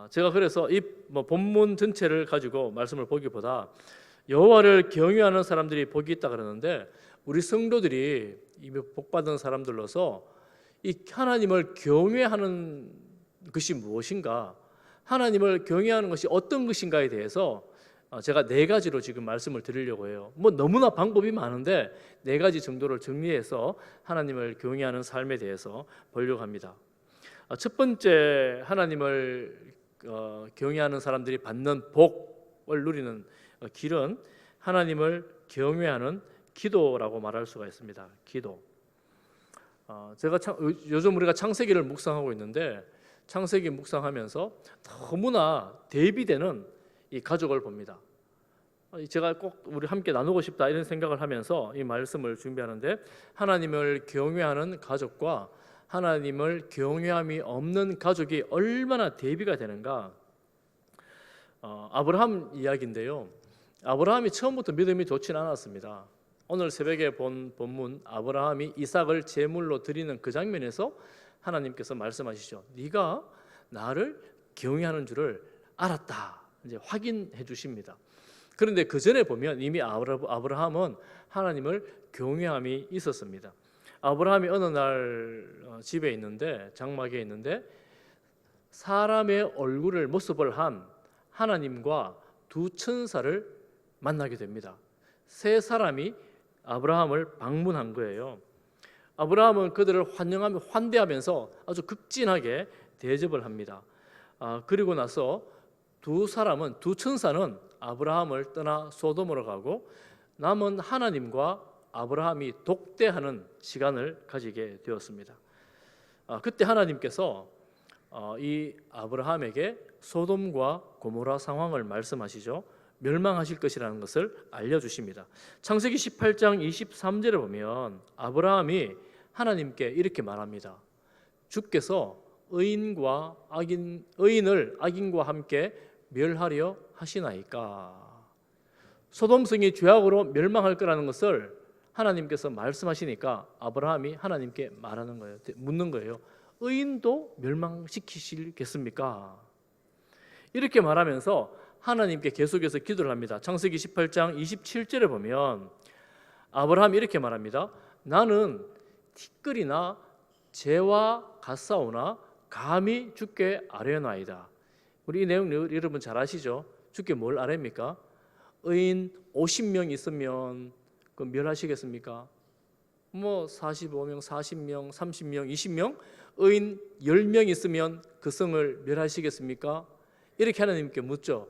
제가 그래서 이 본문 전체를 가지고 말씀을 보기보다 여호와를 경외하는 사람들이 복이 있다 그러는데, 우리 성도들이 이미 복받은 사람들로서 이 하나님을 경외하는 것이 무엇인가, 하나님을 경외하는 것이 어떤 것인가에 대해서 제가 4가지로 지금 말씀을 드리려고 해요. 너무나 방법이 많은데 4가지 정도를 정리해서 하나님을 경외하는 삶에 대해서 보려고 합니다. 첫 번째, 하나님을 경외하는 사람들이 받는 복을 누리는 길은 하나님을 경외하는 기도라고 말할 수가 있습니다. 기도. 제가 요즘 우리가 창세기를 묵상하고 있는데, 창세기 묵상하면서 너무나 대비되는 이 가족을 봅니다. 제가 꼭 우리 함께 나누고 싶다 이런 생각을 하면서 이 말씀을 준비하는데, 하나님을 경외하는 가족과 하나님을 경외함이 없는 가족이 얼마나 대비가 되는가. 아브라함 이야기인데요. 아브라함이 처음부터 믿음이 좋지는 않았습니다. 오늘 새벽에 본 본문, 아브라함이 이삭을 제물로 드리는 그 장면에서 하나님께서 말씀하시죠. 네가 나를 경외하는 줄을 알았다, 이제 확인해 주십니다. 그런데 그 전에 보면 이미 아브라함은 하나님을 경외함이 있었습니다. 아브라함이 어느 날 집에 있는데, 장막에 있는데, 사람의 얼굴을 모습을 한 하나님과 2 천사를 만나게 됩니다. 3 사람이 아브라함을 방문한 거예요. 아브라함은 그들을 환대하면서 아주 극진하게 대접을 합니다. 그리고 나서 2 천사는 아브라함을 떠나 소돔으로 가고 남은 하나님과 아브라함이 독대하는 시간을 가지게 되었습니다. 그때 하나님께서 이 아브라함에게 소돔과 고모라 상황을 말씀하시죠. 멸망하실 것이라는 것을 알려주십니다. 창세기 18장 23절에 보면 아브라함이 하나님께 이렇게 말합니다. 주께서 의인을 악인과 함께 멸하려 하시나이까. 소돔성이 죄악으로 멸망할 거라는 것을 하나님께서 말씀하시니까 아브라함이 하나님께 말하는 거예요. 묻는 거예요. 의인도 멸망시키시겠습니까? 이렇게 말하면서 하나님께 계속해서 기도를 합니다. 창세기 18장 27절에 보면 아브라함이 이렇게 말합니다. 나는 티끌이나 재와 같사오나 감히 주께 아뢰나이다. 우리 이 내용 여러분 잘 아시죠? 주께 뭘 아뢰입니까? 의인 50명 있으면 멸하시겠습니까? 45명, 40명, 30명, 20명, 의인 10명 있으면 그 성을 멸하시겠습니까? 이렇게 하나님께 묻죠.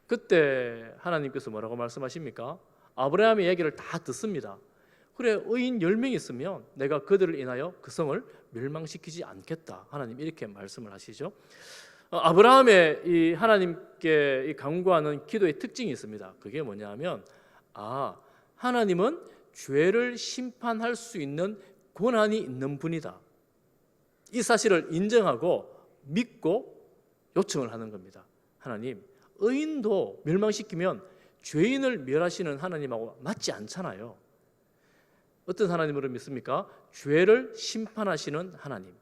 그때 하나님께서 뭐라고 말씀하십니까? 아브라함의 얘기를 다 듣습니다. 그래, 의인 10명 있으면 내가 그들을 인하여 그 성을 멸망시키지 않겠다. 하나님 이렇게 말씀을 하시죠. 아브라함의 이 하나님께 간구하는 기도의 특징이 있습니다. 그게 뭐냐면 하나님은 죄를 심판할 수 있는 권한이 있는 분이다. 이 사실을 인정하고 믿고 요청을 하는 겁니다. 하나님, 의인도 멸망시키면 죄인을 멸하시는 하나님하고 맞지 않잖아요. 어떤 하나님으로 믿습니까? 죄를 심판하시는 하나님,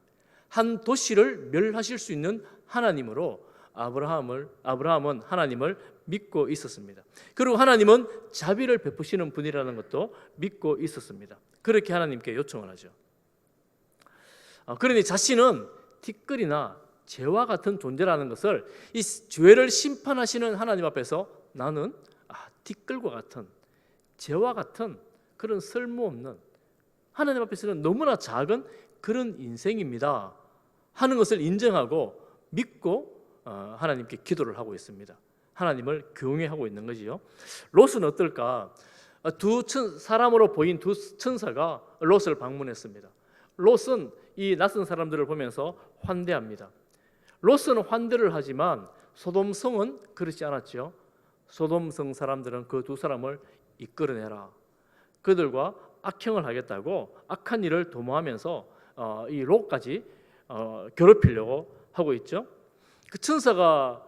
한 도시를 멸하실 수 있는 하나님으로 아브라함은 하나님을 믿고 있었습니다. 그리고 하나님은 자비를 베푸시는 분이라는 것도 믿고 있었습니다. 그렇게 하나님께 요청을 하죠. 그러니 자신은 티끌이나 죄와 같은 존재라는 것을, 이 죄를 심판하시는 하나님 앞에서 나는 티끌과 같은, 죄와 같은 그런 쓸모없는, 하나님 앞에서는 너무나 작은 그런 인생입니다 하는 것을 인정하고 믿고 하나님께 기도를 하고 있습니다. 하나님을 경외하고 있는 거지요. 롯은 어떨까? 사람으로 보인 2 천사가 롯을 방문했습니다. 롯은 이 낯선 사람들을 보면서 환대합니다. 롯은 환대를 하지만 소돔성은 그렇지 않았죠. 소돔성 사람들은 그 2 사람을 이끌어내라, 그들과 악행을 하겠다고 악한 일을 도모하면서 이 롯까지 괴롭히려고 하고 있죠. 그 천사가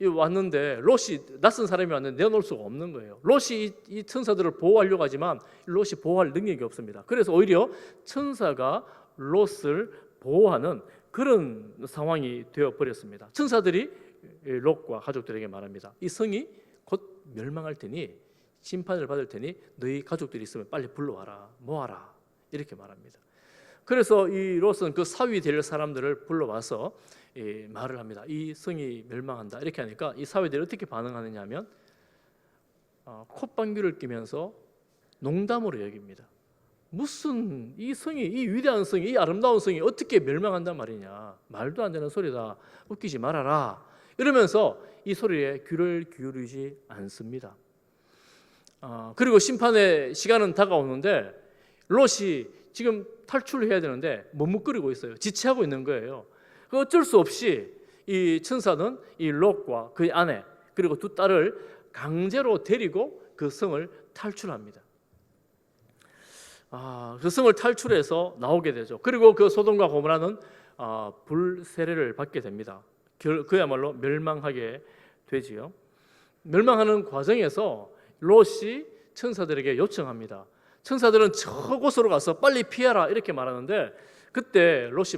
왔는데, 롯이 낯선 사람이 왔는데 내어놓을 수가 없는 거예요. 롯이 이 천사들을 보호하려고 하지만 롯이 보호할 능력이 없습니다. 그래서 오히려 천사가 롯을 보호하는 그런 상황이 되어 버렸습니다. 천사들이 롯과 가족들에게 말합니다. 이 성이 곧 멸망할 테니 심판을 받을 테니 너희 가족들이 있으면 빨리 불러와라, 모아라, 이렇게 말합니다. 그래서 이 롯은 그 사위 될 사람들을 불러와서 말을 합니다. 이 성이 멸망한다, 이렇게 하니까 이 사위들이 어떻게 반응하느냐 하면 콧방귀를 뀌면서 농담으로 여깁니다. 무슨 이 성이, 이 위대한 성이, 이 아름다운 성이 어떻게 멸망한단 말이냐, 말도 안 되는 소리다, 웃기지 말아라, 이러면서 이 소리에 귀를 기울이지 않습니다. 그리고 심판의 시간은 다가오는데 롯이 지금 탈출해야 되는데 머뭇거리고 있어요. 지체하고 있는 거예요. 어쩔 수 없이 이 천사는 이 롯과 그의 아내 그리고 두 딸을 강제로 데리고 그 성을 탈출합니다. 그 성을 탈출해서 나오게 되죠. 그리고 그 소돔과 고모라는 불세례를 받게 됩니다. 그야말로 멸망하게 되지요. 멸망하는 과정에서 롯이 천사들에게 요청합니다. 천사들은 저곳으로 가서 빨리 피하라, 이렇게 말하는데 그때 롯이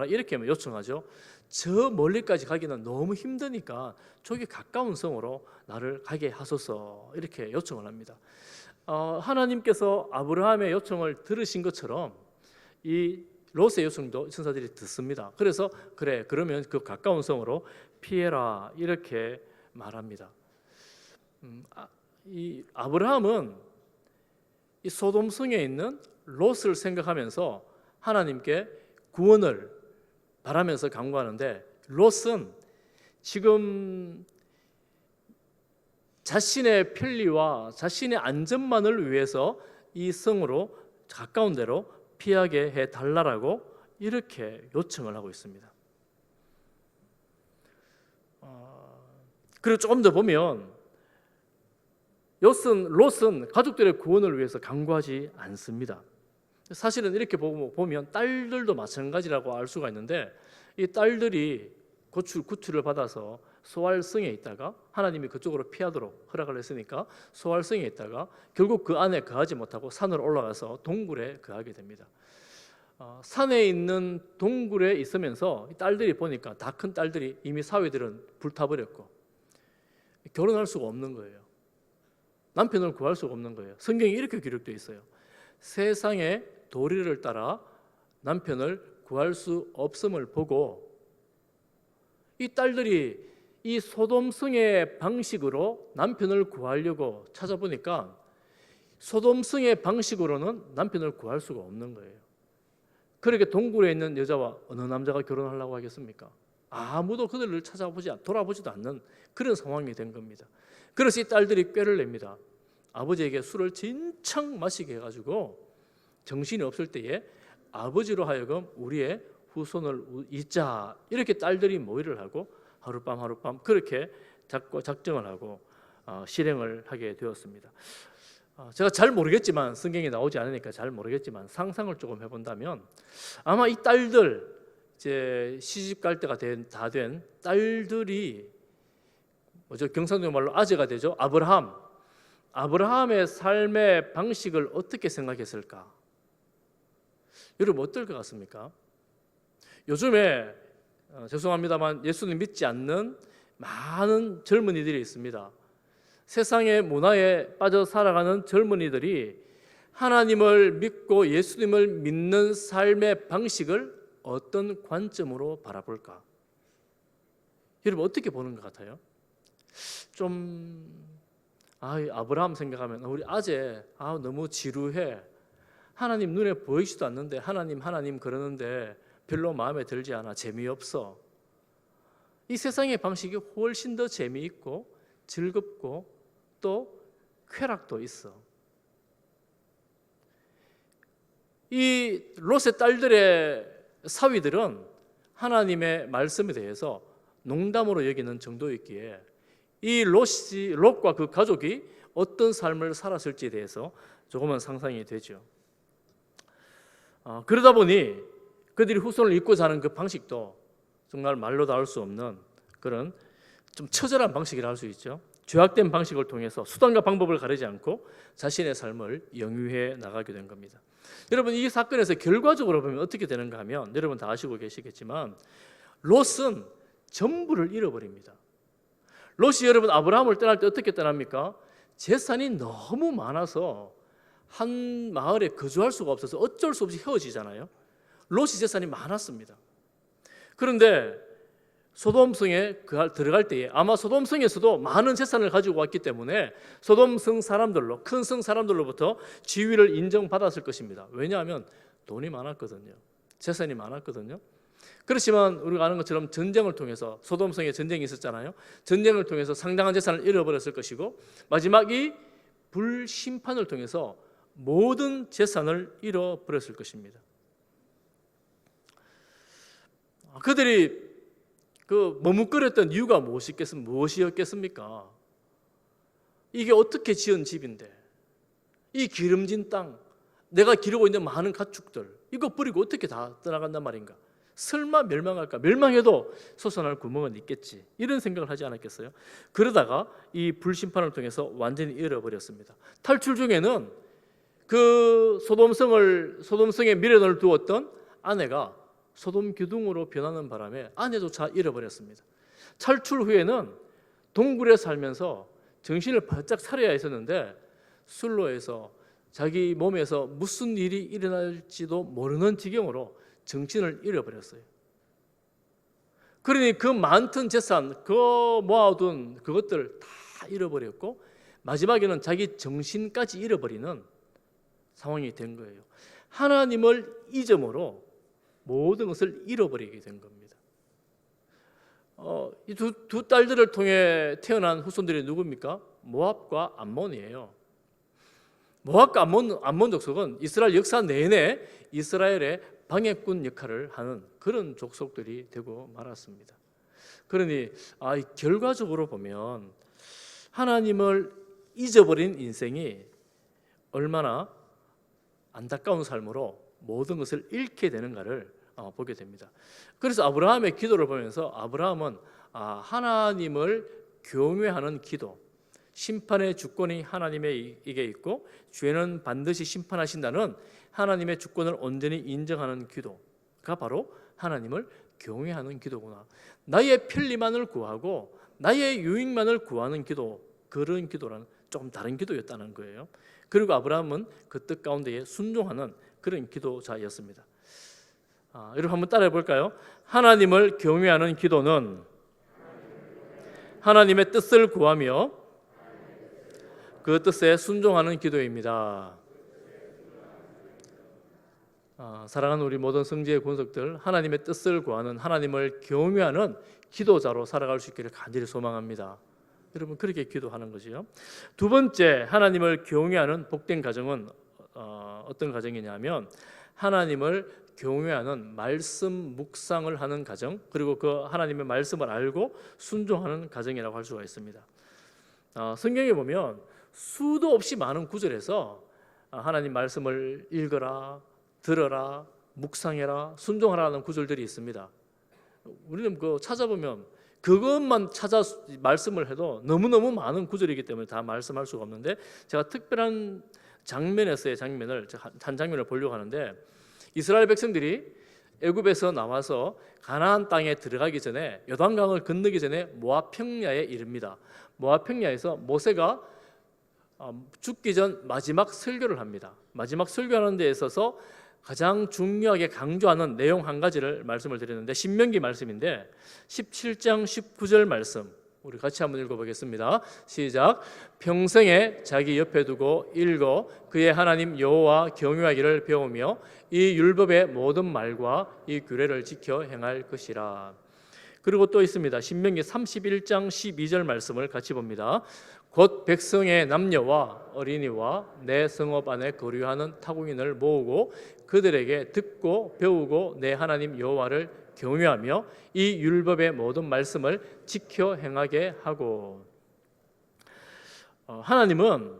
이렇게 요청하죠. 저 멀리까지 가기는 너무 힘드니까 저기 가까운 성으로 나를 가게 하소서, 이렇게 요청을 합니다. 하나님께서 아브라함의 요청을 들으신 것처럼 이 롯의 요청도 천사들이 듣습니다. 그래서 그래, 그러면 그 가까운 성으로 피해라, 이렇게 말합니다. 이 아브라함은 이 소돔 성에 있는 롯을 생각하면서 하나님께 구원을 바라면서 간구하는데 롯은 지금 자신의 편리와 자신의 안전만을 위해서 이 성으로 가까운 데로 피하게 해달라고 이렇게 요청을 하고 있습니다. 그리고 조금 더 보면 롯은 가족들의 구원을 위해서 간구하지 않습니다. 사실은 이렇게 보면 딸들도 마찬가지라고 알 수가 있는데 이 딸들이 구출을 받아서 소알성에 있다가 하나님이 그쪽으로 피하도록 허락을 했으니까 소알성에 있다가 결국 그 안에 거하지 못하고 산으로 올라가서 동굴에 거하게 됩니다. 산에 있는 동굴에 있으면서 딸들이 보니까 다 큰 딸들이 이미 사위들은 불타버렸고 결혼할 수가 없는 거예요. 남편을 구할 수가 없는 거예요. 성경에 이렇게 기록되어 있어요. 세상의 도리를 따라 남편을 구할 수 없음을 보고 이 딸들이 이 소돔성의 방식으로 남편을 구하려고 찾아보니까 소돔성의 방식으로는 남편을 구할 수가 없는 거예요. 그렇게 동굴에 있는 여자와 어느 남자가 결혼하려고 하겠습니까? 아무도 그들을 돌아보지도 않는 그런 상황이 된 겁니다. 그래서 이 딸들이 꾀를 냅니다. 아버지에게 술을 진창 마시게 해가지고 정신이 없을 때에 아버지로 하여금 우리의 후손을 잇자, 이렇게 딸들이 모의를 하고 하룻밤 그렇게 작정을 하고 실행을 하게 되었습니다. 제가 잘 모르겠지만, 성경에 나오지 않으니까 잘 모르겠지만 상상을 조금 해본다면 아마 이 딸들, 이제 시집 갈 때가 다 된 딸들이 경상도 말로 아재가 되죠. 아브라함의 삶의 방식을 어떻게 생각했을까? 여러분 어떨 것 같습니까? 요즘에 죄송합니다만 예수님 믿지 않는 많은 젊은이들이 있습니다. 세상의 문화에 빠져 살아가는 젊은이들이 하나님을 믿고 예수님을 믿는 삶의 방식을 어떤 관점으로 바라볼까? 여러분 어떻게 보는 것 같아요? 아브라함 생각하면 우리 아재 너무 지루해. 하나님 눈에 보이지도 않는데 하나님 그러는데 별로 마음에 들지 않아. 재미없어. 이 세상의 방식이 훨씬 더 재미있고 즐겁고 또 쾌락도 있어. 이 롯의 딸들의 사위들은 하나님의 말씀에 대해서 농담으로 여기는 정도였기에 이 롯과 그 가족이 어떤 삶을 살았을지에 대해서 조금은 상상이 되죠. 그러다 보니 그들이 후손을 잇고자 하는 그 방식도 정말 말로 다 할 수 없는 그런 좀 처절한 방식이라 할 수 있죠. 죄악된 방식을 통해서 수단과 방법을 가리지 않고 자신의 삶을 영위해 나가게 된 겁니다. 여러분, 이 사건에서 결과적으로 보면 어떻게 되는가 하면 여러분 다 아시고 계시겠지만 롯은 전부를 잃어버립니다. 롯이 여러분 아브라함을 떠날 때 어떻게 떠납니까? 재산이 너무 많아서 한 마을에 거주할 수가 없어서 어쩔 수 없이 헤어지잖아요. 롯이 재산이 많았습니다. 그런데 소돔성에 들어갈 때에 아마 소돔성에서도 많은 재산을 가지고 왔기 때문에 소돔성 사람들로, 큰 성 사람들로부터 지위를 인정받았을 것입니다. 왜냐하면 돈이 많았거든요. 재산이 많았거든요. 그렇지만 우리가 아는 것처럼 전쟁을 통해서, 소돔성에 전쟁이 있었잖아요. 전쟁을 통해서 상당한 재산을 잃어버렸을 것이고 마지막 이 불심판을 통해서 모든 재산을 잃어버렸을 것입니다. 그들이 머뭇거렸던 이유가 무엇이었겠습니까? 이게 어떻게 지은 집인데, 이 기름진 땅, 내가 기르고 있는 많은 가축들, 이거 버리고 어떻게 다 떠나간단 말인가? 설마 멸망할까? 멸망해도 솟아날 구멍은 있겠지, 이런 생각을 하지 않았겠어요? 그러다가 이 불심판을 통해서 완전히 잃어버렸습니다. 탈출 중에는 그 소돔성에 미련을 두었던 아내가 소돔 기둥으로 변하는 바람에 아내조차 잃어버렸습니다. 탈출 후에는 동굴에 살면서 정신을 바짝 차려야 했었는데 술로 해서 자기 몸에서 무슨 일이 일어날지도 모르는 지경으로 정신을 잃어버렸어요. 그러니 그 많던 재산, 그 모아둔 그것들 다 잃어버렸고 마지막에는 자기 정신까지 잃어버리는 상황이 된 거예요. 하나님을 잊음으로 모든 것을 잃어버리게 된 겁니다. 이 두 딸들을 통해 태어난 후손들이 누굽니까? 모압과 암몬이에요. 모압과 암몬 족속은 이스라엘 역사 내내 이스라엘의 방해꾼 역할을 하는 그런 족속들이 되고 말았습니다. 그러니 결과적으로 보면 하나님을 잊어버린 인생이 얼마나 안타까운 삶으로 모든 것을 잃게 되는가를 보게 됩니다. 그래서 아브라함의 기도를 보면서 아브라함은 하나님을 경외하는 기도, 심판의 주권이 하나님에게 있고 죄는 반드시 심판하신다는 하나님의 주권을 온전히 인정하는 기도가 바로 하나님을 경외하는 기도구나. 나의 편리만을 구하고 나의 유익만을 구하는 기도, 그런 기도라는 조금 다른 기도였다는 거예요. 그리고 아브라함은 그 뜻 가운데에 순종하는 그런 기도자였습니다. 여러분 한번 따라해 볼까요? 하나님을 경외하는 기도는 하나님의 뜻을 구하며 그 뜻에 순종하는 기도입니다. 사랑하는 우리 모든 성지의 권속들, 하나님의 뜻을 구하는, 하나님을 경외하는 기도자로 살아갈 수 있기를 간절히 소망합니다. 여러분 그렇게 기도하는 거지요. 두 번째, 하나님을 경외하는 복된 가정은 어떤 가정이냐면 하나님을 경외하는 말씀 묵상을 하는 가정, 그리고 그 하나님의 말씀을 알고 순종하는 가정이라고 할 수가 있습니다. 성경에 보면 수도 없이 많은 구절에서 하나님 말씀을 읽어라, 들어라, 묵상해라, 순종하라는 구절들이 있습니다. 우리는 찾아보면 그것만 찾아 말씀을 해도 너무너무 많은 구절이기 때문에 다 말씀할 수가 없는데, 제가 특별한 장면에서의 한 장면을 보려고 하는데, 이스라엘 백성들이 애굽에서 나와서 가나안 땅에 들어가기 전에, 요단강을 건너기 전에 모압 평야에 이릅니다. 모압 평야에서 모세가 죽기 전 마지막 설교를 합니다. 마지막 설교하는 데 있어서 가장 중요하게 강조하는 내용 한 가지를 말씀을 드렸는데, 신명기 말씀인데 17장 19절 말씀 우리 같이 한번 읽어보겠습니다. 시작. 평생에 자기 옆에 두고 읽어 그의 하나님 여호와 경외하기를 배우며 이 율법의 모든 말과 이 규례를 지켜 행할 것이라. 그리고 또 있습니다. 신명기 31장 12절 말씀을 같이 봅니다. 곧 백성의 남녀와 어린이와 내 성읍 안에 거류하는 타국인을 모으고 그들에게 듣고 배우고 내 하나님 여호와를 경외하며 이 율법의 모든 말씀을 지켜 행하게 하고. 하나님은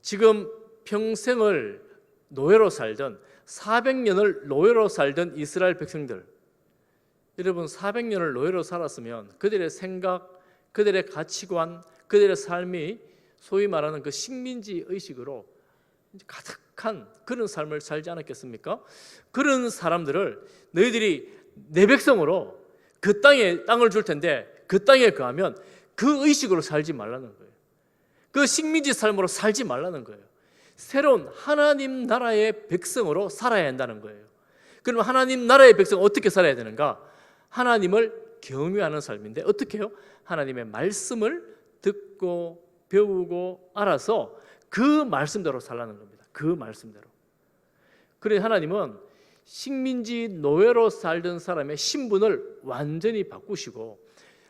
지금 평생을 노예로 살던 400년을 노예로 살던 이스라엘 백성들, 여러분 400년을 노예로 살았으면 그들의 생각, 그들의 가치관, 그들의 삶이 소위 말하는 그 식민지 의식으로 가득한 그런 삶을 살지 않았겠습니까? 그런 사람들을 너희들이 내 백성으로 그 땅을 줄 텐데 그 땅에 거하면 그 의식으로 살지 말라는 거예요. 그 식민지 삶으로 살지 말라는 거예요. 새로운 하나님 나라의 백성으로 살아야 한다는 거예요. 그럼 하나님 나라의 백성은 어떻게 살아야 되는가? 하나님을 경외하는 삶인데 어떻게 해요? 하나님의 말씀을 듣고 배우고 알아서 그 말씀대로 살라는 겁니다. 그 말씀대로. 그래 하나님은 식민지 노예로 살던 사람의 신분을 완전히 바꾸시고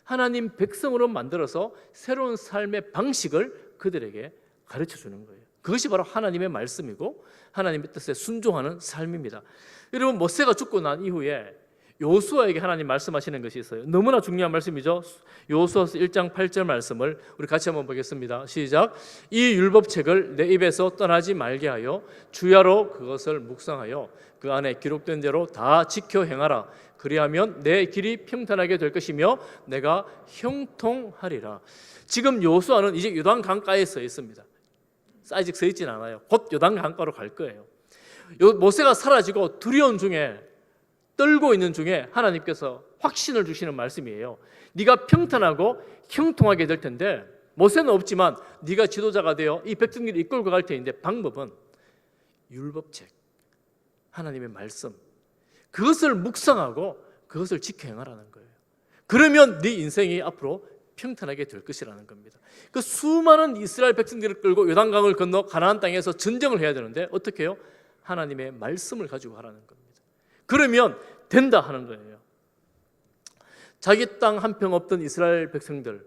하나님 백성으로 만들어서 새로운 삶의 방식을 그들에게 가르쳐 주는 거예요. 그것이 바로 하나님의 말씀이고 하나님의 뜻에 순종하는 삶입니다. 여러분 모세가 죽고 난 이후에 여호수아에게 하나님 말씀하시는 것이 있어요. 너무나 중요한 말씀이죠. 여호수아서 1장 8절 말씀을 우리 같이 한번 보겠습니다. 시작. 이 율법책을 내 입에서 떠나지 말게 하여 주야로 그것을 묵상하여 그 안에 기록된 대로 다 지켜 행하라. 그리하면 내 길이 평탄하게 될 것이며 내가 형통하리라. 지금 여호수아는 이제 요단 강가에 서 있습니다. 아직 서 있진 않아요. 곧 요단 강가로 갈 거예요. 모세가 사라지고 두려운 중에 떨고 있는 중에 하나님께서 확신을 주시는 말씀이에요. 네가 평탄하고 형통하게 될 텐데 모세는 없지만 네가 지도자가 되어 이 백성들을 이끌고 갈 테인데 방법은 율법책, 하나님의 말씀, 그것을 묵상하고 그것을 지켜 행하라는 거예요. 그러면 네 인생이 앞으로 평탄하게 될 것이라는 겁니다. 그 수많은 이스라엘 백성들을 끌고 요단강을 건너 가나안 땅에서 전쟁을 해야 되는데 어떻게 해요? 하나님의 말씀을 가지고 하라는 겁니다. 그러면 된다 하는 거예요. 자기 땅 한 평 없던 이스라엘 백성들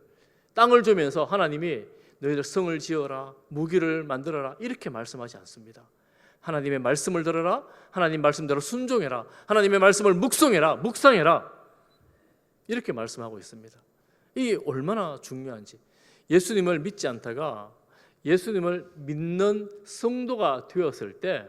땅을 주면서 하나님이 너희들 성을 지어라, 무기를 만들어라 이렇게 말씀하지 않습니다. 하나님의 말씀을 들어라, 하나님 말씀대로 순종해라, 하나님의 말씀을 묵상해라 이렇게 말씀하고 있습니다. 이게 얼마나 중요한지. 예수님을 믿지 않다가 예수님을 믿는 성도가 되었을 때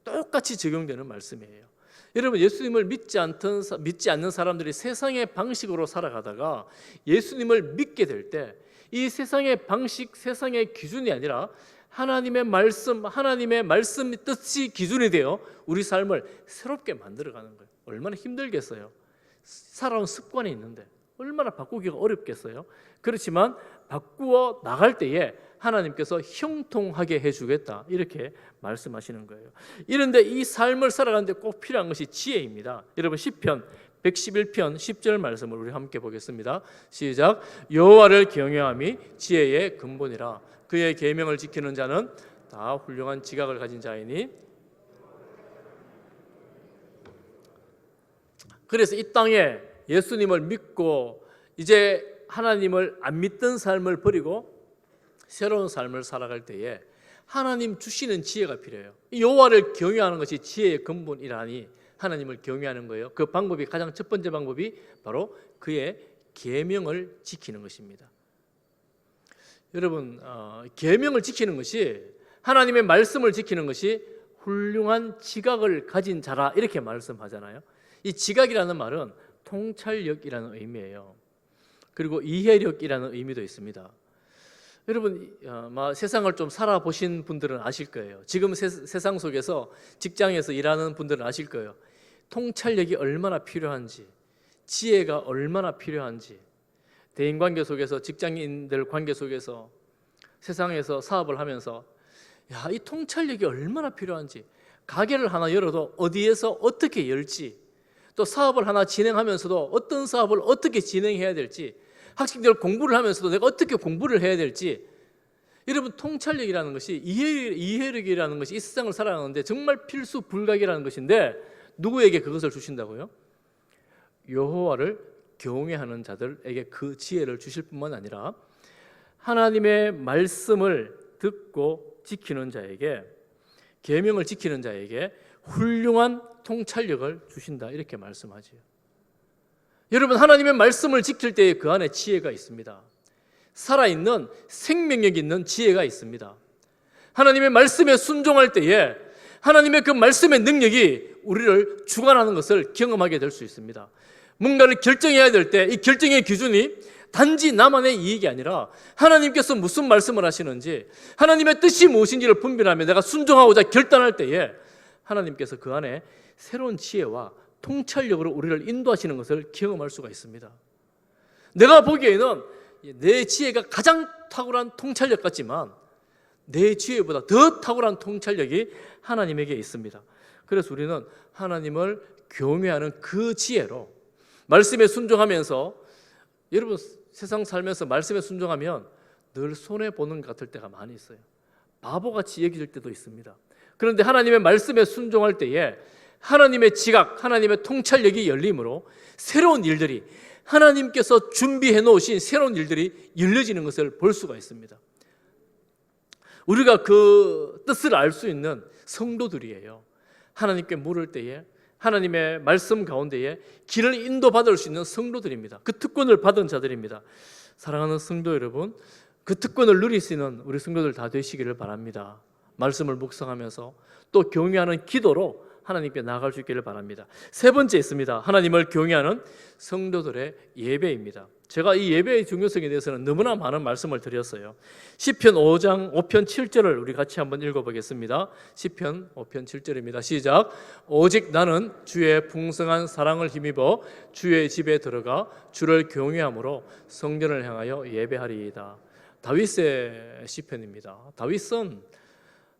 똑같이 적용되는 말씀이에요. 여러분 예수님을 믿지 않는 사람들이 세상의 방식으로 살아가다가 예수님을 믿게 될 때 이 세상의 방식, 세상의 기준이 아니라 하나님의 말씀 뜻이 기준이 되어 우리 삶을 새롭게 만들어가는 거예요. 얼마나 힘들겠어요. 살아온 습관이 있는데 얼마나 바꾸기가 어렵겠어요. 그렇지만 바꾸어 나갈 때에 하나님께서 형통하게 해주겠다 이렇게 말씀하시는 거예요. 이런데 이 삶을 살아가는데 꼭 필요한 것이 지혜입니다. 여러분 시편 111편 10절 말씀을 우리 함께 보겠습니다. 시작. 여호와를 경외함이 지혜의 근본이라. 그의 계명을 지키는 자는 다 훌륭한 지각을 가진 자이니. 그래서 이 땅에 예수님을 믿고 이제 하나님을 안 믿던 삶을 버리고 새로운 삶을 살아갈 때에 하나님 주시는 지혜가 필요해요. 여호와를 경외하는 것이 지혜의 근본이라니 하나님을 경외하는 거예요. 그 방법이 가장 첫 번째 방법이 바로 그의 계명을 지키는 것입니다. 여러분 계명을 지키는 것이 하나님의 말씀을 지키는 것이 훌륭한 지각을 가진 자라 이렇게 말씀하잖아요. 이 지각이라는 말은 통찰력이라는 의미예요. 그리고 이해력이라는 의미도 있습니다. 여러분 세상을 좀 살아보신 분들은 아실 거예요. 지금 세상 속에서 직장에서 일하는 분들은 아실 거예요. 통찰력이 얼마나 필요한지, 지혜가 얼마나 필요한지, 대인관계 속에서, 직장인들 관계 속에서, 세상에서 사업을 하면서 이 통찰력이 얼마나 필요한지, 가게를 하나 열어도 어디에서 어떻게 열지, 또 사업을 하나 진행하면서도 어떤 사업을 어떻게 진행해야 될지, 학생들 공부를 하면서도 내가 어떻게 공부를 해야 될지. 여러분 통찰력이라는 것이 이해력이라는 것이 이 세상을 살아가는데 정말 필수 불가결한 것인데 누구에게 그것을 주신다고요? 여호와를 경외하는 자들에게 그 지혜를 주실 뿐만 아니라 하나님의 말씀을 듣고 지키는 자에게, 계명을 지키는 자에게 훌륭한 통찰력을 주신다 이렇게 말씀하지요. 여러분 하나님의 말씀을 지킬 때에 그 안에 지혜가 있습니다. 살아있는 생명력 있는 지혜가 있습니다. 하나님의 말씀에 순종할 때에 하나님의 그 말씀의 능력이 우리를 주관하는 것을 경험하게 될 수 있습니다. 뭔가를 결정해야 될 때 이 결정의 기준이 단지 나만의 이익이 아니라 하나님께서 무슨 말씀을 하시는지, 하나님의 뜻이 무엇인지를 분별하며 내가 순종하고자 결단할 때에 하나님께서 그 안에 새로운 지혜와 통찰력으로 우리를 인도하시는 것을 경험할 수가 있습니다. 내가 보기에는 내 지혜가 가장 탁월한 통찰력 같지만 내 지혜보다 더 탁월한 통찰력이 하나님에게 있습니다. 그래서 우리는 하나님을 경외하는 그 지혜로 말씀에 순종하면서, 여러분 세상 살면서 말씀에 순종하면 늘 손해보는 것 같을 때가 많이 있어요. 바보같이 여길 때도 있습니다. 그런데 하나님의 말씀에 순종할 때에 하나님의 지각, 하나님의 통찰력이 열림으로 새로운 일들이, 하나님께서 준비해 놓으신 새로운 일들이 열려지는 것을 볼 수가 있습니다. 우리가 그 뜻을 알 수 있는 성도들이에요. 하나님께 물을 때에 하나님의 말씀 가운데에 길을 인도받을 수 있는 성도들입니다. 그 특권을 받은 자들입니다. 사랑하는 성도 여러분, 그 특권을 누릴 수 있는 우리 성도들 다 되시기를 바랍니다. 말씀을 묵상하면서 또 경외하는 기도로 하나님께 나아갈 수 있기를 바랍니다. 세 번째 있습니다. 하나님을 경외하는 성도들의 예배입니다. 제가 이 예배의 중요성에 대해서는 너무나 많은 말씀을 드렸어요. 시편 5장 5편 7절을 우리 같이 한번 읽어보겠습니다. 시편 5편 7절입니다. 시작. 오직 나는 주의 풍성한 사랑을 힘입어 주의 집에 들어가 주를 경외함으로 성전을 향하여 예배하리이다. 다윗의 시편입니다. 다윗은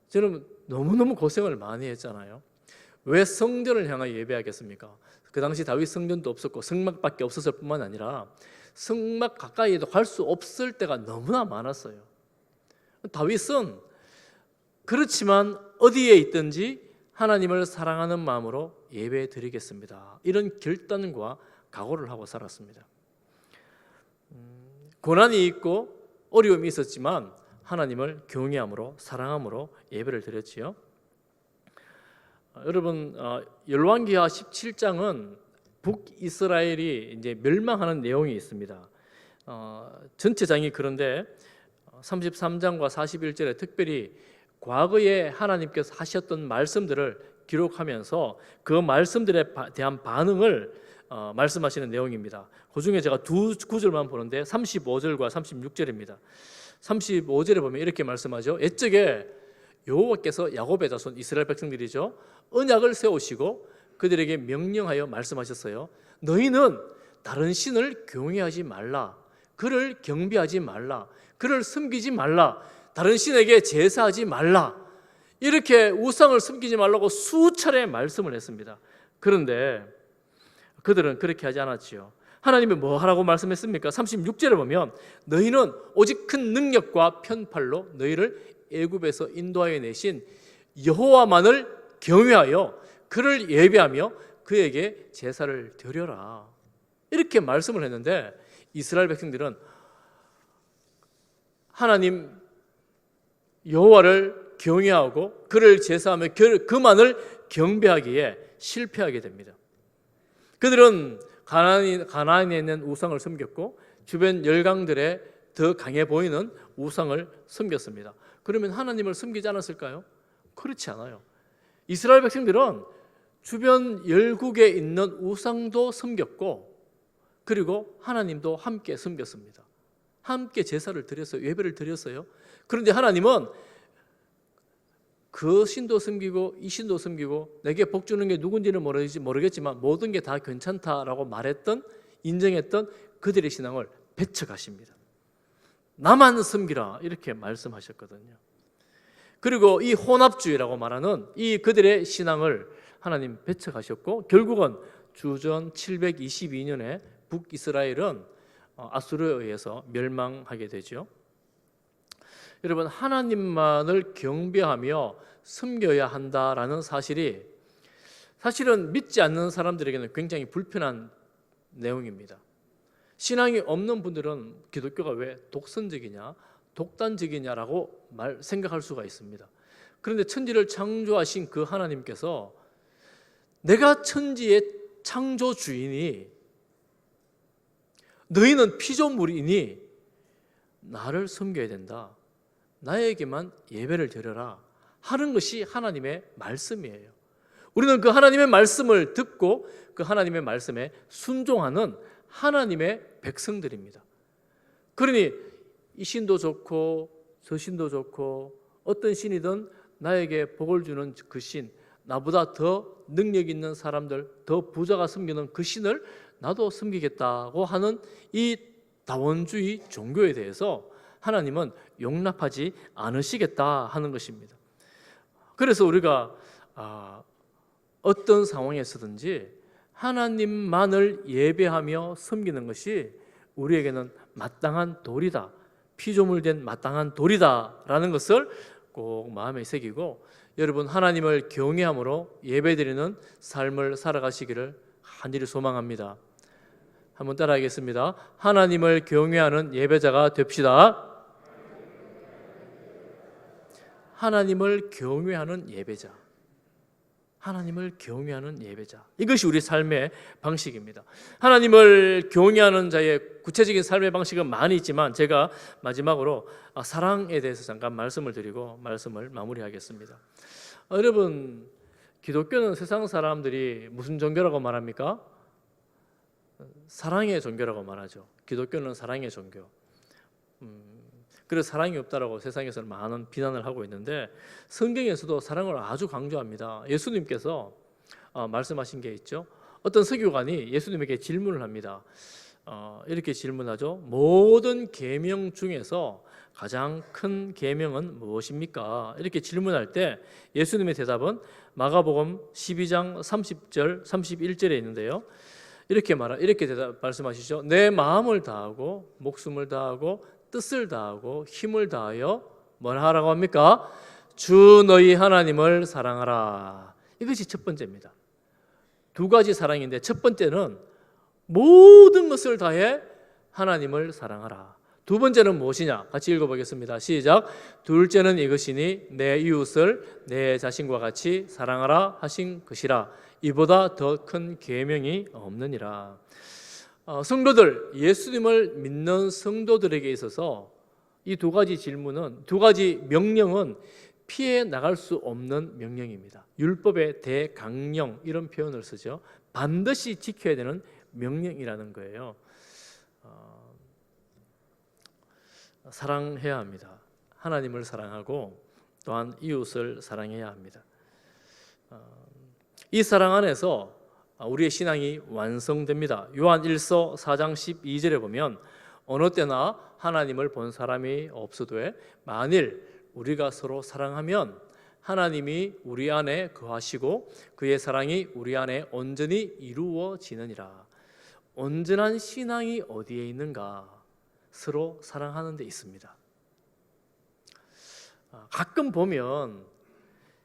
저는 너무너무 고생을 많이 했잖아요. 왜 성전을 향하여 예배하겠습니까? 그 당시 다윗 성전도 없었고 성막밖에 없었을 뿐만 아니라 성막 가까이에도 갈 수 없을 때가 너무나 많았어요. 다윗은 그렇지만 어디에 있든지 하나님을 사랑하는 마음으로 예배 드리겠습니다, 이런 결단과 각오를 하고 살았습니다. 고난이 있고 어려움이 있었지만 하나님을 경외함으로 사랑함으로 예배를 드렸지요. 여러분, 열왕기하 17장은 북이스라엘이 이제 멸망하는 내용이 있습니다. 전체 장이 그런데 33장과 41절에 특별히 과거에 하나님께서 하셨던 말씀들을 기록하면서 그 말씀들에 대한 반응을 말씀하시는 내용입니다. 그 중에 제가 두 구절만 보는데 35절과 36절입니다. 35절에 보면 이렇게 말씀하죠. 옛적에 여호와께서 야곱의 자손 이스라엘 백성들이죠, 언약을 세우시고 그들에게 명령하여 말씀하셨어요. 너희는 다른 신을 경외하지 말라, 그를 경배하지 말라, 그를 섬기지 말라, 다른 신에게 제사하지 말라, 이렇게 우상을 섬기지 말라고 수차례 말씀을 했습니다. 그런데 그들은 그렇게 하지 않았지요. 하나님이 뭐 하라고 말씀했습니까? 36절에 보면 너희는 오직 큰 능력과 편팔로 너희를 애굽에서 인도하여 내신 여호와만을 경외하여 그를 예배하며 그에게 제사를 드려라, 이렇게 말씀을 했는데 이스라엘 백성들은 하나님 여호와를 경외하고 그를 제사하며 그만을 경배하기에 실패하게 됩니다. 그들은 가나안에 있는 우상을 섬겼고 주변 열강들에 더 강해 보이는 우상을 섬겼습니다. 그러면 하나님을 섬기지 않았을까요? 그렇지 않아요. 이스라엘 백성들은 주변 열국에 있는 우상도 섬겼고 그리고 하나님도 함께 섬겼습니다. 함께 제사를 드렸어요. 예배를 드렸어요. 그런데 하나님은 그 신도 섬기고 이 신도 섬기고 내게 복 주는 게 누군지는 모르겠지만 모든 게 다 괜찮다라고 말했던, 인정했던 그들의 신앙을 배척하십니다. 나만 섬기라, 이렇게 말씀하셨거든요. 그리고 이 혼합주의라고 말하는 이 그들의 신앙을 하나님 배척하셨고 결국은 주전 722년에 북이스라엘은 아수르에 의해서 멸망하게 되죠. 여러분, 하나님만을 경배하며 섬겨야 한다라는 사실은 믿지 않는 사람들에게는 굉장히 불편한 내용입니다. 신앙이 없는 분들은 기독교가 왜 독선적이냐, 독단적이냐라고 생각할 수가 있습니다. 그런데 천지를 창조하신 그 하나님께서 내가 천지의 창조주이니 너희는 피조물이니 나를 섬겨야 된다, 나에게만 예배를 드려라 하는 것이 하나님의 말씀이에요. 우리는 그 하나님의 말씀을 듣고 그 하나님의 말씀에 순종하는 하나님의 백성들입니다. 그러니 이 신도 좋고 저 신도 좋고 어떤 신이든 나에게 복을 주는 그 신, 나보다 더 능력 있는 사람들, 더 부자가 섬기는 그 신을 나도 섬기겠다고 하는 이 다원주의 종교에 대해서 하나님은 용납하지 않으시겠다 하는 것입니다. 그래서 우리가 어떤 상황에서든지 하나님만을 예배하며 섬기는 것이 우리에게는 마땅한 도리다, 피조물 된 마땅한 도리다라는 것을 꼭 마음에 새기고 여러분 하나님을 경외함으로 예배드리는 삶을 살아가시기를 간절히 소망합니다. 한번 따라하겠습니다. 하나님을 경외하는 예배자가 됩시다. 하나님을 경외하는 예배자. 하나님을 경외하는 예배자. 이것이 우리 삶의 방식입니다. 하나님을 경외하는 자의 구체적인 삶의 방식은 많이 있지만 제가 마지막으로 사랑에 대해서 잠깐 말씀을 드리고 말씀을 마무리하겠습니다. 여러분, 기독교는 세상 사람들이 무슨 종교라고 말합니까? 사랑의 종교라고 말하죠. 기독교는 사랑의 종교. 그래서 사랑이 없다라고 세상에서는 많은 비난을 하고 있는데 성경에서도 사랑을 아주 강조합니다. 예수님께서 말씀하신 게 있죠. 어떤 서기관이 예수님에게 질문을 합니다. 이렇게 질문하죠. 모든 계명 중에서 가장 큰 계명은 무엇입니까? 이렇게 질문할 때 예수님의 대답은 마가복음 12장 30절 31절에 있는데요. 이렇게 말씀하시죠. 내 마음을 다하고 목숨을 다하고 뜻을 다하고 힘을 다하여 뭘 하라고 합니까? 주 너희 하나님을 사랑하라. 이것이 첫 번째입니다. 두 가지 사랑인데 첫 번째는 모든 것을 다해 하나님을 사랑하라. 두 번째는 무엇이냐? 같이 읽어보겠습니다. 시작. 둘째는 이것이니 내 이웃을 내 자신과 같이 사랑하라 하신 것이라. 이보다 더 큰 계명이 없느니라. 성도들, 예수님을 믿는 성도들에게 있어서 이 두 가지 질문은, 두 가지 명령은 피해 나갈 수 없는 명령입니다. 율법의 대강령 이런 표현을 쓰죠. 반드시 지켜야 되는 명령이라는 거예요. 사랑해야 합니다. 하나님을 사랑하고 또한 이웃을 사랑해야 합니다. 이 사랑 안에서 우리의 신앙이 완성됩니다. 요한 1서 4장 12절에 보면 어느 때나 하나님을 본 사람이 없어도 만일 우리가 서로 사랑하면 하나님이 우리 안에 거하시고 그의 사랑이 우리 안에 온전히 이루어지느니라. 온전한 신앙이 어디에 있는가? 서로 사랑하는 데 있습니다. 가끔 보면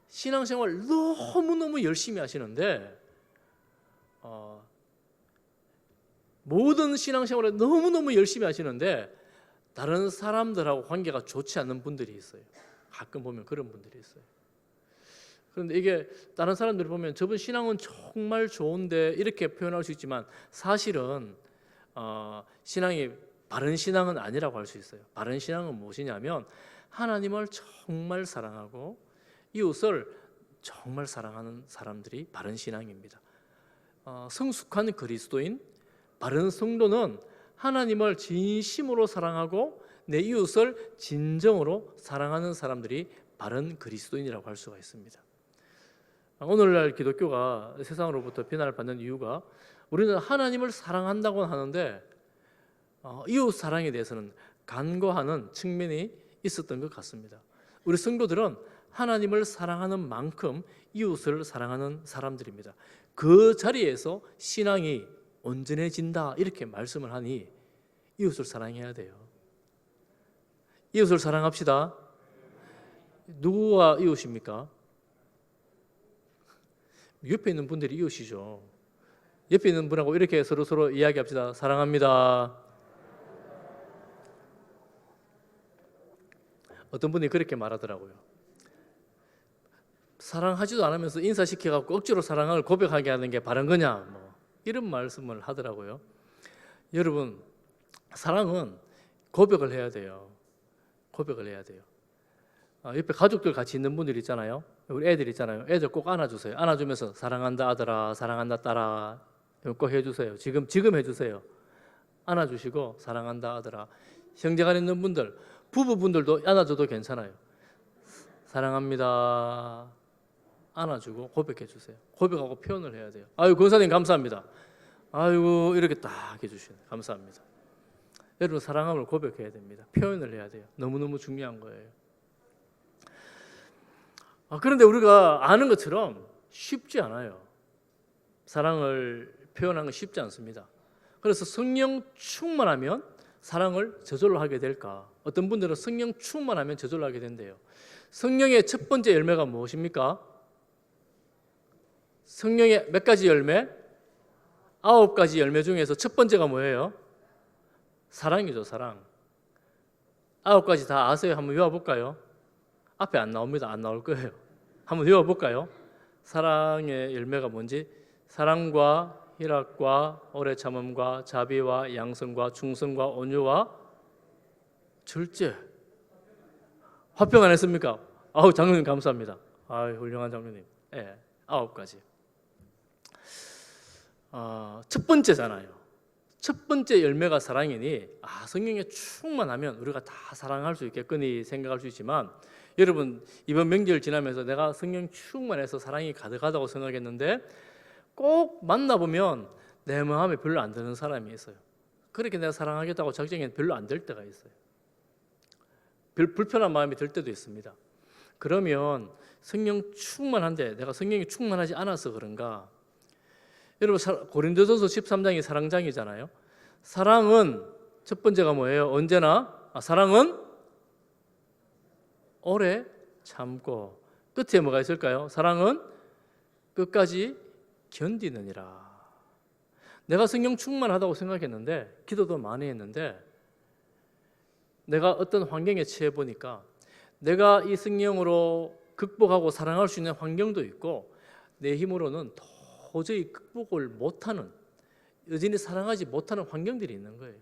신앙생활 너무너무 열심히 하시는데 모든 신앙생활을 너무너무 열심히 하시는데 다른 사람들하고 관계가 좋지 않은 분들이 있어요. 가끔 보면 그런 분들이 있어요. 그런데 이게 다른 사람들이 보면 저분 신앙은 정말 좋은데 이렇게 표현할 수 있지만 사실은 신앙이 바른 신앙은 아니라고 할 수 있어요. 바른 신앙은 무엇이냐면 하나님을 정말 사랑하고 이웃을 정말 사랑하는 사람들이 바른 신앙입니다. 성숙한 그리스도인, 바른 성도는 하나님을 진심으로 사랑하고 내 이웃을 진정으로 사랑하는 사람들이 바른 그리스도인이라고 할 수가 있습니다. 오늘날 기독교가 세상으로부터 비난을 받는 이유가 우리는 하나님을 사랑한다고 하는데 이웃 사랑에 대해서는 간과하는 측면이 있었던 것 같습니다. 우리 성도들은 하나님을 사랑하는 만큼 이웃을 사랑하는 사람들입니다. 그 자리에서 신앙이 온전해진다 이렇게 말씀을 하니 이웃을 사랑해야 돼요. 이웃을 사랑합시다. 누구와 이웃입니까? 옆에 있는 분들이 이웃이죠. 옆에 있는 분하고 이렇게 서로 이야기합시다. 사랑합니다. 어떤 분이 그렇게 말하더라고요. 사랑하지도 않으면서 인사시켜갖고 억지로 사랑을 고백하게 하는 게 바른 거냐 이런 말씀을 하더라고요. 여러분, 사랑은 고백을 해야 돼요. 고백을 해야 돼요. 옆에 가족들 같이 있는 분들 있잖아요. 우리 애들 있잖아요. 애들 꼭 안아주세요. 안아주면서 사랑한다 아들아, 사랑한다 딸아 꼭 해주세요. 지금 해주세요. 안아주시고 사랑한다 아들아. 형제간 있는 분들, 부부분들도 안아줘도 괜찮아요. 사랑합니다. 안아주고 고백해 주세요. 고백하고 표현을 해야 돼요. 아유, 권사님 감사합니다. 아이고, 이렇게 딱 해주시네. 감사합니다. 여러분, 사랑함을 고백해야 됩니다. 표현을 해야 돼요. 너무너무 중요한 거예요. 그런데 우리가 아는 것처럼 쉽지 않아요. 사랑을 표현하는 건 쉽지 않습니다. 그래서 성령 충만하면 사랑을 저절로 하게 될까? 어떤 분들은 성령 충만하면 저절로 하게 된대요. 성령의 첫 번째 열매가 무엇입니까? 성령의 몇 가지 열매? 9가지 열매 중에서 첫 번째가 뭐예요? 사랑이죠, 사랑. 9가지 다 아세요? 한번 외워볼까요? 앞에 안 나옵니다. 안 나올 거예요. 한번 외워볼까요? 사랑의 열매가 뭔지? 사랑과 희락과 오래 참음과 자비와 양성과 충성과 온유와 절제. 화평 안 했습니까? 아우, 장로님 감사합니다. 아유, 훌륭한 장로님. 예, 9가지. 첫 번째잖아요. 첫 번째 열매가 사랑이니 성령에 충만하면 우리가 다 사랑할 수 있겠거니 생각할 수 있지만, 여러분, 이번 명절 지나면서 내가 성령 충만해서 사랑이 가득하다고 생각했는데 꼭 만나보면 내 마음에 별로 안 드는 사람이 있어요. 그렇게 내가 사랑하겠다고 작정해도 별로 안 될 때가 있어요. 별 불편한 마음이 들 때도 있습니다. 그러면 성령 충만한데 내가 성령이 충만하지 않아서 그런가? 여러분, 고린도전서 13장이 사랑장이잖아요. 사랑은 첫 번째가 뭐예요? 언제나 사랑은 오래 참고, 끝에 뭐가 있을까요? 사랑은 끝까지 견디느니라. 내가 성령 충만하다고 생각했는데, 기도도 많이 했는데, 내가 어떤 환경에 처해 보니까 내가 이 성령으로 극복하고 사랑할 수 있는 환경도 있고, 내 힘으로는 도저히 극복을 못하는, 여전히 사랑하지 못하는 환경들이 있는 거예요.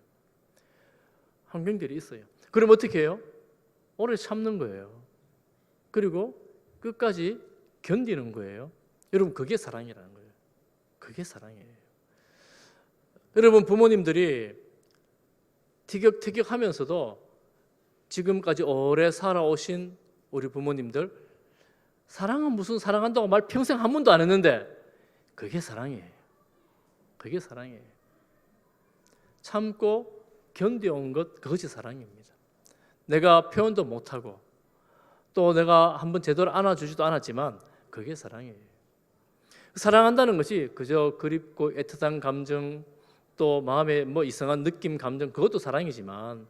환경들이 있어요. 그럼 어떻게 해요? 오래 참는 거예요. 그리고 끝까지 견디는 거예요. 여러분, 그게 사랑이라는 거예요. 그게 사랑이에요. 여러분, 부모님들이 티격태격하면서도 지금까지 오래 살아오신 우리 부모님들, 사랑은 무슨 사랑한다고 말 평생 한 번도 안 했는데 그게 사랑이에요. 그게 사랑이에요. 참고 견뎌온 것, 그것이 사랑입니다. 내가 표현도 못하고 또 내가 한번 제대로 안아주지도 않았지만 그게 사랑이에요. 사랑한다는 것이 그저 그립고 애틋한 감정, 또 마음에 뭐 이상한 느낌, 감정, 그것도 사랑이지만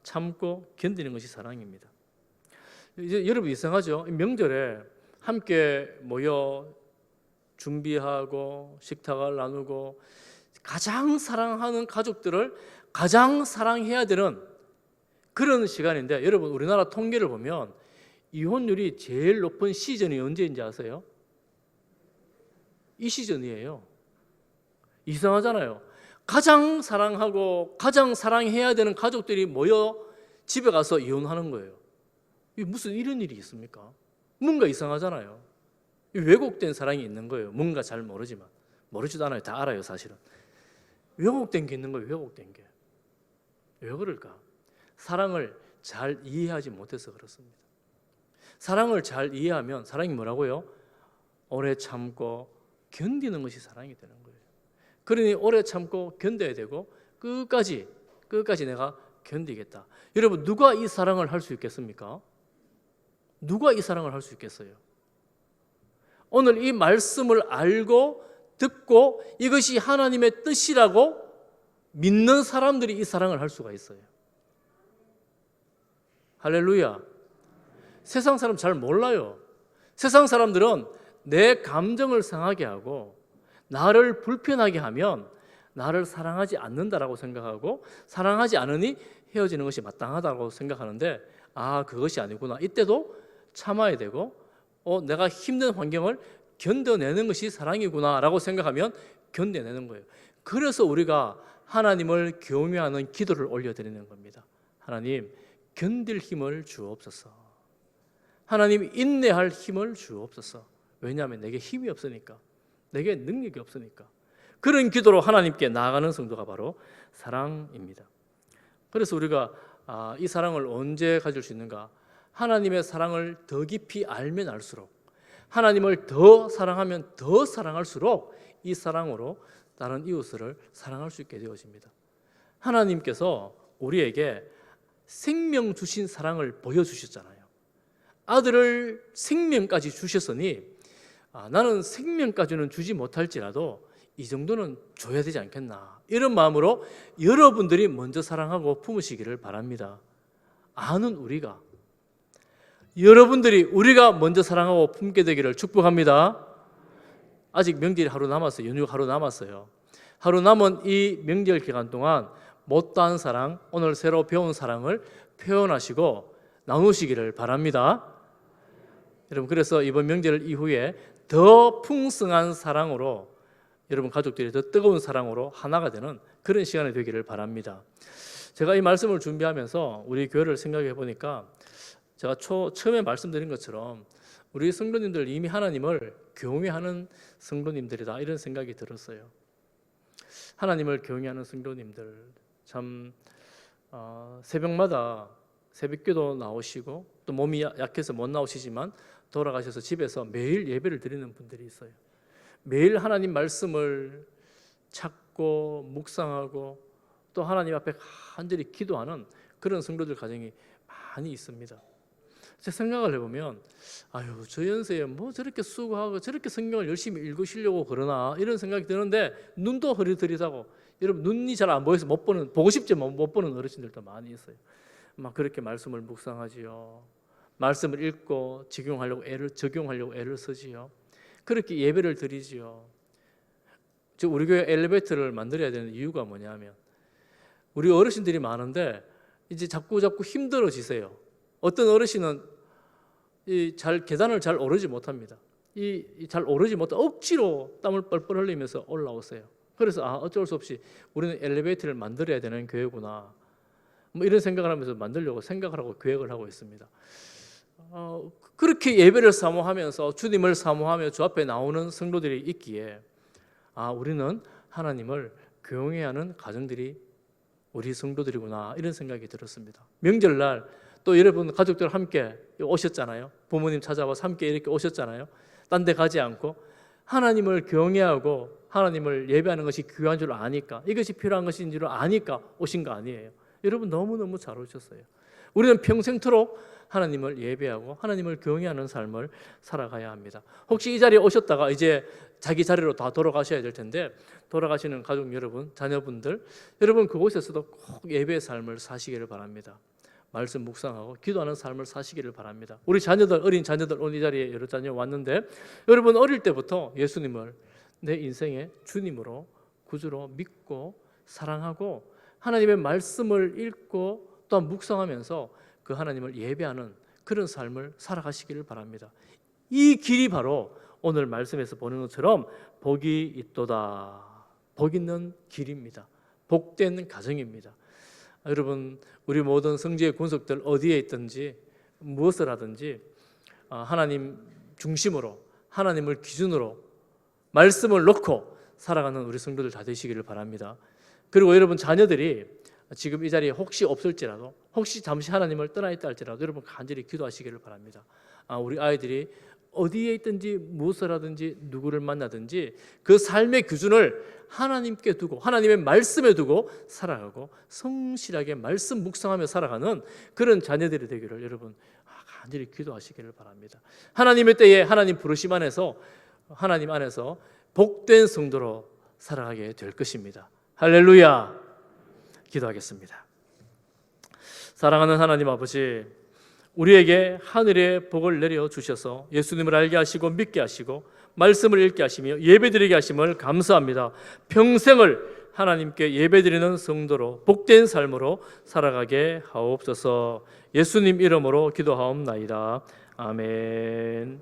참고 견디는 것이 사랑입니다. 이제 여러분, 이상하죠? 명절에 함께 모여 준비하고 식탁을 나누고 가장 사랑하는 가족들을 가장 사랑해야 되는 그런 시간인데, 여러분, 우리나라 통계를 보면 이혼율이 제일 높은 시즌이 언제인지 아세요? 이 시즌이에요. 이상하잖아요. 가장 사랑하고 가장 사랑해야 되는 가족들이 모여 집에 가서 이혼하는 거예요. 이게 무슨 이런 일이 있습니까? 뭔가 이상하잖아요. 왜곡된 사랑이 있는 거예요. 뭔가 잘 모르지만. 모르지도 않아요. 다 알아요, 사실은. 왜곡된 게 있는 거예요. 왜곡된 게. 왜 그럴까? 사랑을 잘 이해하지 못해서 그렇습니다. 사랑을 잘 이해하면, 사랑이 뭐라고요? 오래 참고 견디는 것이 사랑이 되는 거예요. 그러니 오래 참고 견뎌야 되고 끝까지 내가 견디겠다. 여러분, 누가 이 사랑을 할 수 있겠습니까? 누가 이 사랑을 할 수 있겠어요? 오늘 이 말씀을 알고 듣고 이것이 하나님의 뜻이라고 믿는 사람들이 이 사랑을 할 수가 있어요. 할렐루야. 세상 사람 잘 몰라요. 세상 사람들은 내 감정을 상하게 하고 나를 불편하게 하면 나를 사랑하지 않는다라고 생각하고, 사랑하지 않으니 헤어지는 것이 마땅하다고 생각하는데, 그것이 아니구나. 이때도 참아야 되고, 내가 힘든 환경을 견뎌내는 것이 사랑이구나 라고 생각하면 견뎌내는 거예요. 그래서 우리가 하나님을 경외하는 기도를 올려드리는 겁니다. 하나님, 견딜 힘을 주옵소서. 하나님, 인내할 힘을 주옵소서. 왜냐하면 내게 힘이 없으니까, 내게 능력이 없으니까. 그런 기도로 하나님께 나아가는 성도가 바로 사랑입니다. 그래서 우리가 이 사랑을 언제 가질 수 있는가? 하나님의 사랑을 더 깊이 알면 알수록, 하나님을 더 사랑하면 더 사랑할수록 이 사랑으로 다른 이웃을 사랑할 수 있게 되어집니다. 하나님께서 우리에게 생명 주신 사랑을 보여주셨잖아요. 아들을 생명까지 주셨으니 나는 생명까지는 주지 못할지라도 이 정도는 줘야 되지 않겠나, 이런 마음으로 여러분들이 먼저 사랑하고 품으시기를 바랍니다. 아는 우리가, 여러분들이 우리가 먼저 사랑하고 품게 되기를 축복합니다. 아직 명절이 하루 남았어요. 연휴가 하루 남았어요. 하루 남은 이 명절 기간 동안 못다한 사랑, 오늘 새로 배운 사랑을 표현하시고 나누시기를 바랍니다. 여러분, 그래서 이번 명절 이후에 더 풍성한 사랑으로, 여러분 가족들이 더 뜨거운 사랑으로 하나가 되는 그런 시간이 되기를 바랍니다. 제가 이 말씀을 준비하면서 우리 교회를 생각해 보니까 제가 처음에 말씀드린 것처럼 우리 성도님들 이미 하나님을 경외하는 성도님들이다, 이런 생각이 들었어요. 하나님을 경외하는 성도님들, 참 새벽마다 새벽기도 나오시고 또 몸이 약해서 못 나오시지만 돌아가셔서 집에서 매일 예배를 드리는 분들이 있어요. 매일 하나님 말씀을 찾고 묵상하고 또 하나님 앞에 간절히 기도하는 그런 성도들 가정이 많이 있습니다. 제 생각을 해보면 저 연세에 뭐 저렇게 수고하고 저렇게 성경을 열심히 읽으시려고 그러나, 이런 생각이 드는데 눈도 흐릿흐릿하고, 여러분 눈이 잘 안 보여서 못 보는, 보고 싶지만 못 보는 어르신들도 많이 있어요. 막 그렇게 말씀을 묵상하지요. 말씀을 읽고 적용하려고 애를 쓰지요. 그렇게 예배를 드리지요. 우리 교회 엘리베이터를 만들어야 되는 이유가 뭐냐면, 우리 어르신들이 많은데 이제 자꾸 힘들어지세요. 어떤 어르신은 계단을 잘 오르지 못합니다. 잘 오르지 못해 억지로 땀을 뻘뻘 흘리면서 올라오세요. 그래서 어쩔 수 없이 우리는 엘리베이터를 만들어야 되는 교회구나, 뭐 이런 생각을 하면서 만들려고 생각을 하고 계획을 하고 있습니다. 그렇게 예배를 사모하면서 주님을 사모하며 주 앞에 나오는 성도들이 있기에 우리는 하나님을 경외하는 가정들이 우리 성도들이구나, 이런 생각이 들었습니다. 명절날 또 여러분 가족들 함께 오셨잖아요. 부모님 찾아와서 함께 이렇게 오셨잖아요. 딴 데 가지 않고 하나님을 경외하고 하나님을 예배하는 것이 귀한 줄 아니까, 이것이 필요한 것인 줄 아니까 오신 거 아니에요. 여러분 너무너무 잘 오셨어요. 우리는 평생토록 하나님을 예배하고 하나님을 경외하는 삶을 살아가야 합니다. 혹시 이 자리에 오셨다가 이제 자기 자리로 다 돌아가셔야 될 텐데, 돌아가시는 가족 여러분, 자녀분들, 여러분 그곳에서도 꼭 예배의 삶을 사시기를 바랍니다. 말씀 묵상하고 기도하는 삶을 사시기를 바랍니다. 우리 자녀들, 어린 자녀들, 오늘 이 자리에 여러 자녀 왔는데, 여러분 어릴 때부터 예수님을 내 인생의 주님으로 구주로 믿고 사랑하고 하나님의 말씀을 읽고 또한 묵상하면서 그 하나님을 예배하는 그런 삶을 살아가시기를 바랍니다. 이 길이 바로 오늘 말씀에서 보는 것처럼 복이 있도다, 복 있는 길입니다. 복된 가정입니다. 여러분, 우리 모든 성지의 군속들 어디에 있든지 무엇을 하든지 하나님 중심으로, 하나님을 기준으로 말씀을 놓고 살아가는 우리 성도들 다 되시기를 바랍니다. 그리고 여러분 자녀들이 지금 이 자리에 혹시 없을지라도, 혹시 잠시 하나님을 떠나 있다 할지라도 여러분 간절히 기도하시기를 바랍니다. 우리 아이들이 어디에 있든지 무엇을 하든지 누구를 만나든지 그 삶의 기준을 하나님께 두고 하나님의 말씀에 두고 살아가고 성실하게 말씀 묵상하며 살아가는 그런 자녀들이 되기를 여러분 간절히 기도하시기를 바랍니다. 하나님의 때에 하나님 부르심 안에서, 하나님 안에서 복된 성도로 살아가게 될 것입니다. 할렐루야. 기도하겠습니다. 사랑하는 하나님 아버지, 우리에게 하늘의 복을 내려 주셔서 예수님을 알게 하시고 믿게 하시고 말씀을 읽게 하시며 예배드리게 하심을 감사합니다. 평생을 하나님께 예배드리는 성도로 복된 삶으로 살아가게 하옵소서. 예수님 이름으로 기도하옵나이다. 아멘.